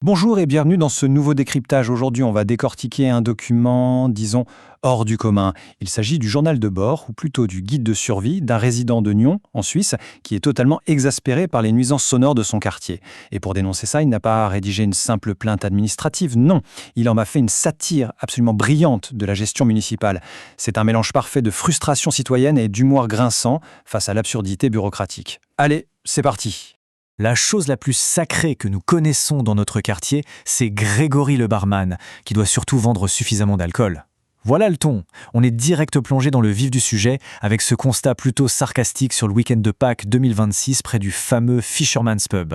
Bonjour et bienvenue dans ce nouveau décryptage. Aujourd'hui, on va décortiquer un document, disons, hors du commun. Il s'agit du journal de bord, ou plutôt du guide de survie d'un résident de Nyon, en Suisse, qui est totalement exaspéré par les nuisances sonores de son quartier. Et pour dénoncer ça, il n'a pas rédigé une simple plainte administrative, non. Il en a fait une satire absolument brillante de la gestion municipale. C'est un mélange parfait de frustration citoyenne et d'humour grinçant face à l'absurdité bureaucratique. Allez, c'est parti. La chose la plus sacrée que nous connaissons dans notre quartier, c'est Grégory le barman, qui doit surtout vendre suffisamment d'alcool. Voilà le ton. On est direct plongé dans le vif du sujet avec ce constat plutôt sarcastique sur le week-end de Pâques 2026 près du fameux Fisherman's Pub.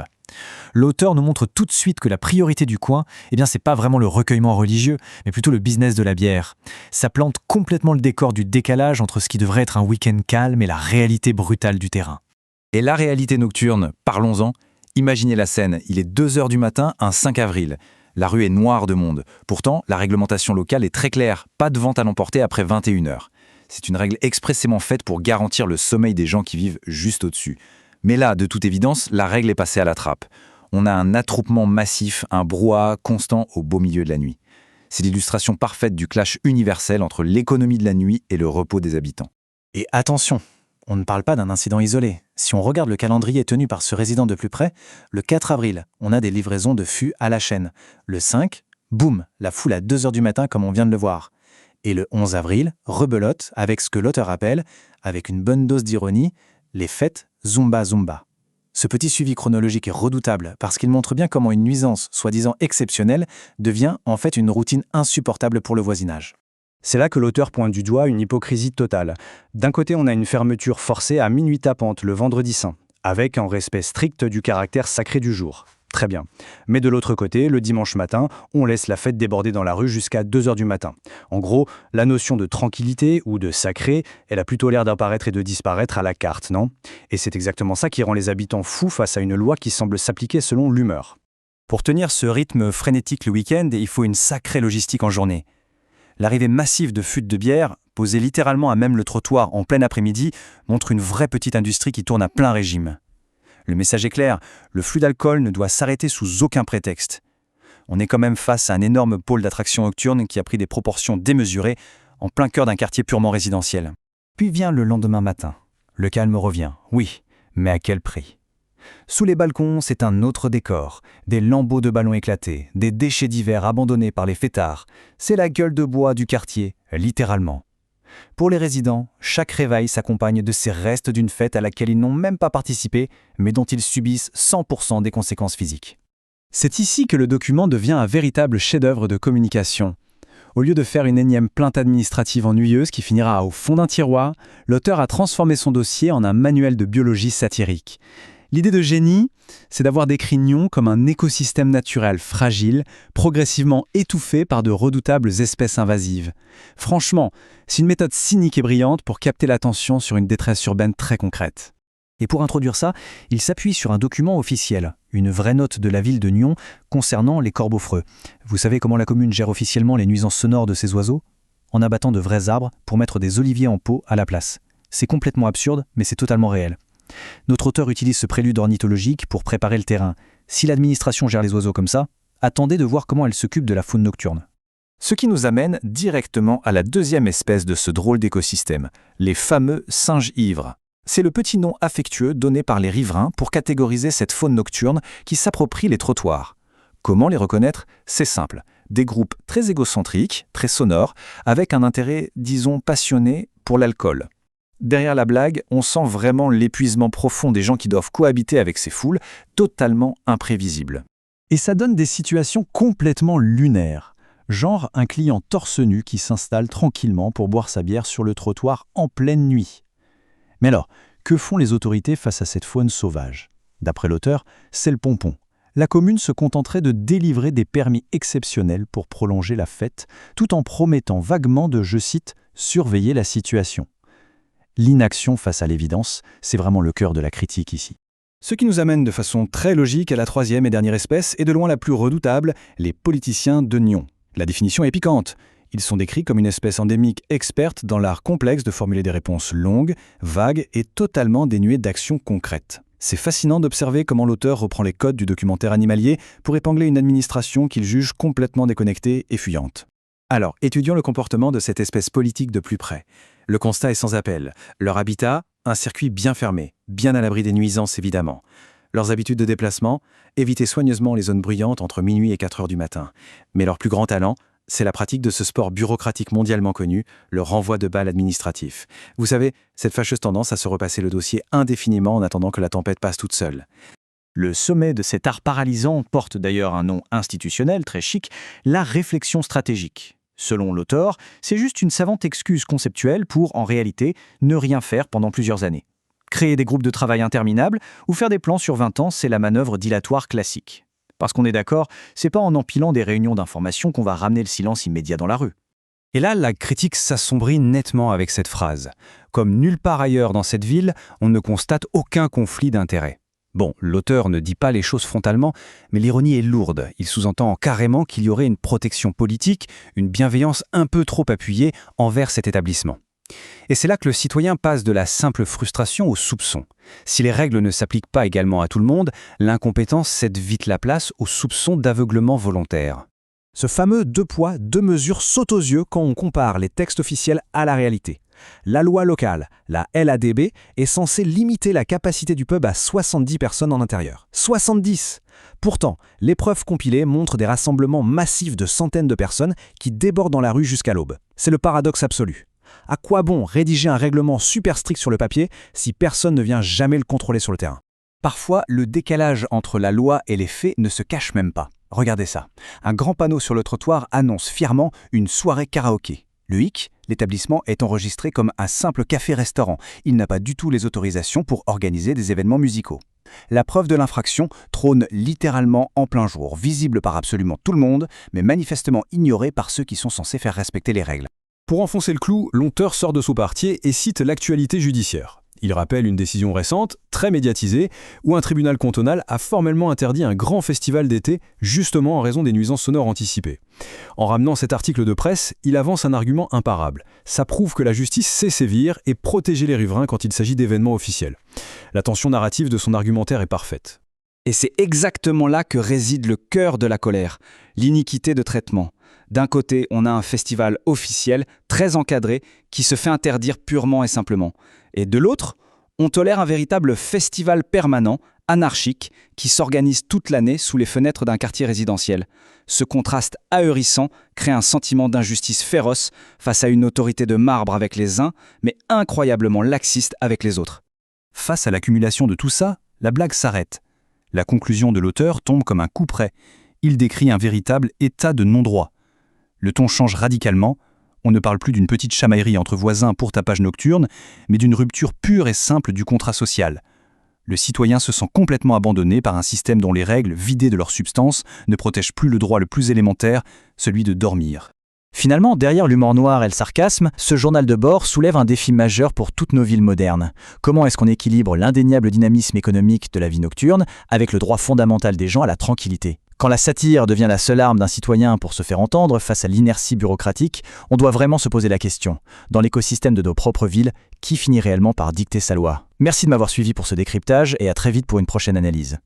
L'auteur nous montre tout de suite que la priorité du coin, c'est pas vraiment le recueillement religieux, mais plutôt le business de la bière. Ça plante complètement le décor du décalage entre ce qui devrait être un week-end calme et la réalité brutale du terrain. Et la réalité nocturne, parlons-en. Imaginez la scène, il est 2h du matin, un 5 avril. La rue est noire de monde. Pourtant, la réglementation locale est très claire, pas de vente à l'emporter après 21h. C'est une règle expressément faite pour garantir le sommeil des gens qui vivent juste au-dessus. Mais là, de toute évidence, la règle est passée à la trappe. On a un attroupement massif, un brouhaha constant au beau milieu de la nuit. C'est l'illustration parfaite du clash universel entre l'économie de la nuit et le repos des habitants. Et attention, on ne parle pas d'un incident isolé. Si on regarde le calendrier tenu par ce résident de plus près, le 4 avril, on a des livraisons de fûts à la chaîne. Le 5, boum, la foule à 2h du matin comme on vient de le voir. Et le 11 avril, rebelote avec ce que l'auteur appelle, avec une bonne dose d'ironie, les fêtes Zumba Zumba. Ce petit suivi chronologique est redoutable parce qu'il montre bien comment une nuisance, soi-disant exceptionnelle, devient en fait une routine insupportable pour le voisinage. C'est là que l'auteur pointe du doigt une hypocrisie totale. D'un côté, on a une fermeture forcée à minuit tapante le vendredi saint, avec un respect strict du caractère sacré du jour. Très bien. Mais de l'autre côté, le dimanche matin, on laisse la fête déborder dans la rue jusqu'à 2h du matin. En gros, la notion de tranquillité ou de sacré, elle a plutôt l'air d'apparaître et de disparaître à la carte, non ? Et c'est exactement ça qui rend les habitants fous face à une loi qui semble s'appliquer selon l'humeur. Pour tenir ce rythme frénétique le week-end, il faut une sacrée logistique en journée. L'arrivée massive de fûts de bière, posée littéralement à même le trottoir en plein après-midi, montre une vraie petite industrie qui tourne à plein régime. Le message est clair, le flux d'alcool ne doit s'arrêter sous aucun prétexte. On est quand même face à un énorme pôle d'attraction nocturne qui a pris des proportions démesurées en plein cœur d'un quartier purement résidentiel. Puis vient le lendemain matin. Le calme revient, oui, mais à quel prix ? Sous les balcons, c'est un autre décor. Des lambeaux de ballons éclatés, des déchets divers abandonnés par les fêtards. C'est la gueule de bois du quartier, littéralement. Pour les résidents, chaque réveil s'accompagne de ces restes d'une fête à laquelle ils n'ont même pas participé, mais dont ils subissent 100% des conséquences physiques. C'est ici que le document devient un véritable chef-d'œuvre de communication. Au lieu de faire une énième plainte administrative ennuyeuse qui finira au fond d'un tiroir, l'auteur a transformé son dossier en un manuel de biologie satirique. L'idée de génie, c'est d'avoir décrit Nyon comme un écosystème naturel fragile, progressivement étouffé par de redoutables espèces invasives. Franchement, c'est une méthode cynique et brillante pour capter l'attention sur une détresse urbaine très concrète. Et pour introduire ça, il s'appuie sur un document officiel, une vraie note de la ville de Nyon concernant les corbeaux-freux. Vous savez comment la commune gère officiellement les nuisances sonores de ces oiseaux ? En abattant de vrais arbres pour mettre des oliviers en pot à la place. C'est complètement absurde, mais c'est totalement réel. Notre auteur utilise ce prélude ornithologique pour préparer le terrain. Si l'administration gère les oiseaux comme ça, attendez de voir comment elle s'occupe de la faune nocturne. Ce qui nous amène directement à la deuxième espèce de ce drôle d'écosystème, les fameux singes ivres. C'est le petit nom affectueux donné par les riverains pour catégoriser cette faune nocturne qui s'approprie les trottoirs. Comment les reconnaître ? C'est simple. Des groupes très égocentriques, très sonores, avec un intérêt, disons, passionné pour l'alcool. Derrière la blague, on sent vraiment l'épuisement profond des gens qui doivent cohabiter avec ces foules, totalement imprévisibles. Et ça donne des situations complètement lunaires. Genre un client torse nu qui s'installe tranquillement pour boire sa bière sur le trottoir en pleine nuit. Mais alors, que font les autorités face à cette faune sauvage ? D'après l'auteur, c'est le pompon. La commune se contenterait de délivrer des permis exceptionnels pour prolonger la fête, tout en promettant vaguement de, je cite, « surveiller la situation ». L'inaction face à l'évidence, c'est vraiment le cœur de la critique ici. Ce qui nous amène de façon très logique à la troisième et dernière espèce, et de loin la plus redoutable, les politiciens de Nyon. La définition est piquante. Ils sont décrits comme une espèce endémique experte dans l'art complexe de formuler des réponses longues, vagues et totalement dénuées d'actions concrètes. C'est fascinant d'observer comment l'auteur reprend les codes du documentaire animalier pour épingler une administration qu'il juge complètement déconnectée et fuyante. Alors, étudions le comportement de cette espèce politique de plus près. Le constat est sans appel. Leur habitat, un circuit bien fermé, bien à l'abri des nuisances évidemment. Leurs habitudes de déplacement, éviter soigneusement les zones bruyantes entre minuit et 4 heures du matin. Mais leur plus grand talent, c'est la pratique de ce sport bureaucratique mondialement connu, le renvoi de balles administratif. Vous savez, cette fâcheuse tendance à se repasser le dossier indéfiniment en attendant que la tempête passe toute seule. Le sommet de cet art paralysant porte d'ailleurs un nom institutionnel très chic, la réflexion stratégique. Selon l'auteur, c'est juste une savante excuse conceptuelle pour, en réalité, ne rien faire pendant plusieurs années. Créer des groupes de travail interminables ou faire des plans sur 20 ans, c'est la manœuvre dilatoire classique. Parce qu'on est d'accord, c'est pas en empilant des réunions d'information qu'on va ramener le silence immédiat dans la rue. Et là, la critique s'assombrit nettement avec cette phrase. Comme nulle part ailleurs dans cette ville, on ne constate aucun conflit d'intérêts. Bon, l'auteur ne dit pas les choses frontalement, mais l'ironie est lourde. Il sous-entend carrément qu'il y aurait une protection politique, une bienveillance un peu trop appuyée envers cet établissement. Et c'est là que le citoyen passe de la simple frustration au soupçon. Si les règles ne s'appliquent pas également à tout le monde, l'incompétence cède vite la place au soupçon d'aveuglement volontaire. Ce fameux 2 poids, 2 mesures saute aux yeux quand on compare les textes officiels à la réalité. La loi locale, la LADB, est censée limiter la capacité du pub à 70 personnes en intérieur. 70 ! Pourtant, les preuves compilées montrent des rassemblements massifs de centaines de personnes qui débordent dans la rue jusqu'à l'aube. C'est le paradoxe absolu. À quoi bon rédiger un règlement super strict sur le papier si personne ne vient jamais le contrôler sur le terrain ? Parfois, le décalage entre la loi et les faits ne se cache même pas. Regardez ça. Un grand panneau sur le trottoir annonce fièrement une soirée karaoké. Le hic, l'établissement est enregistré comme un simple café-restaurant. Il n'a pas du tout les autorisations pour organiser des événements musicaux. La preuve de l'infraction trône littéralement en plein jour, visible par absolument tout le monde, mais manifestement ignorée par ceux qui sont censés faire respecter les règles. Pour enfoncer le clou, l'auteur sort de son partier et cite l'actualité judiciaire. Il rappelle une décision récente, très médiatisée, où un tribunal cantonal a formellement interdit un grand festival d'été, justement en raison des nuisances sonores anticipées. En ramenant cet article de presse, il avance un argument imparable. Ça prouve que la justice sait sévir et protéger les riverains quand il s'agit d'événements officiels. La tension narrative de son argumentaire est parfaite. Et c'est exactement là que réside le cœur de la colère, l'iniquité de traitement. D'un côté, on a un festival officiel, très encadré, qui se fait interdire purement et simplement. Et de l'autre, on tolère un véritable festival permanent, anarchique, qui s'organise toute l'année sous les fenêtres d'un quartier résidentiel. Ce contraste ahurissant crée un sentiment d'injustice féroce face à une autorité de marbre avec les uns, mais incroyablement laxiste avec les autres. Face à l'accumulation de tout ça, la blague s'arrête. La conclusion de l'auteur tombe comme un coup près. Il décrit un véritable état de non-droit. Le ton change radicalement. On ne parle plus d'une petite chamaillerie entre voisins pour tapage nocturne, mais d'une rupture pure et simple du contrat social. Le citoyen se sent complètement abandonné par un système dont les règles, vidées de leur substance, ne protègent plus le droit le plus élémentaire, celui de dormir. Finalement, derrière l'humour noir et le sarcasme, ce journal de bord soulève un défi majeur pour toutes nos villes modernes. Comment est-ce qu'on équilibre l'indéniable dynamisme économique de la vie nocturne avec le droit fondamental des gens à la tranquillité ? Quand la satire devient la seule arme d'un citoyen pour se faire entendre face à l'inertie bureaucratique, on doit vraiment se poser la question. Dans l'écosystème de nos propres villes, qui finit réellement par dicter sa loi ? Merci de m'avoir suivi pour ce décryptage et à très vite pour une prochaine analyse.